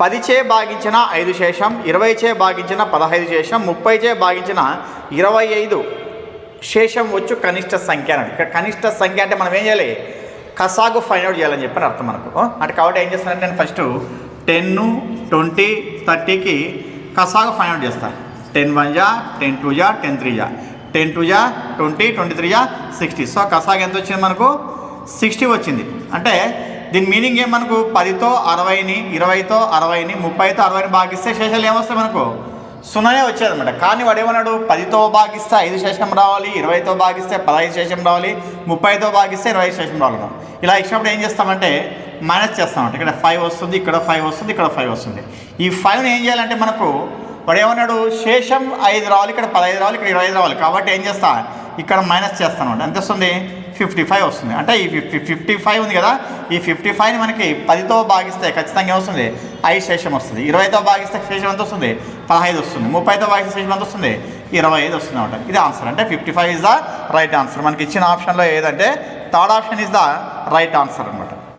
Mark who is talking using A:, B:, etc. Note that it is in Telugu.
A: 10చే భాగించిన 5 శేషం, 20చే భాగించిన 15 శేషం, 30చే భాగించిన 25 శేషం వచ్చు కనిష్ట సంఖ్య అన్నది. ఇక్కడ కనిష్ట సంఖ్య అంటే మనం ఏం చేయాలి, కసాగు ఫైండ్ అవుట్ చేయాలని చెప్పని అర్థం మనకు. అంటే కాబట్టి ఏం చేస్తానంటే నేను ఫస్ట్ 10, 20, 30కి కసాగు ఫైండ్ అవుట్ చేస్తాను. 10 1 జా, 10 2 జా, 10 3 జా, 10 2 జా 20, 23 జా 60. సో కసాగు ఎంత వచ్చింది మనకు, 60 వచ్చింది. అంటే దీని మీనింగ్ ఏం, మనకు 10తో 60ని, 20తో 60ని, 30తో 60ని భాగిస్తే శేషాలు ఏమొస్తాయి మనకు, 0 వచ్చేది అనమాట. కానీ వాడు ఏమన్నాడు, 10తో భాగిస్తే 5 శేషం రావాలి, 20తో భాగిస్తే 15 శేషం రావాలి, 30తో భాగిస్తే 20 శేషం రావాలి. ఇలా ఇచ్చినప్పుడు ఏం చేస్తామంటే మైనస్ చేస్తామంట. ఇక్కడ 5 వస్తుంది, ఇక్కడ 5 వస్తుంది, ఇక్కడ 5 వస్తుంది. ఈ 5ని ఏం చేయాలంటే మనకు వాడు ఏమన్నాడు, శేషం 5 రావాలి, ఇక్కడ 15 రావాలి, ఇక్కడ 25 రావాలి. కాబట్టి ఏం చేస్తా, ఇక్కడ మైనస్ చేస్తాను అంట. ఎంత వస్తుంది, 55 వస్తుంది. అంటే ఈ 55 ఉంది కదా, ఈ 55ని మనకి 10తో భాగిస్తే ఖచ్చితంగా ఏమొస్తుంది, 5 శేషం వస్తుంది. 20తో భాగిస్తే శేషం ఎంత వస్తుంది, 15 వస్తుంది. 30తో భాగిస్తే శేషం ఎంత వస్తుంది, 25 వస్తుంది అనమాట. ఇది ఆన్సర్. అంటే 55 ఇస్ ద రైట్ ఆన్సర్. మనకి ఇచ్చిన ఆప్షన్లో ఏదంటే third option is the right answer అనమాట.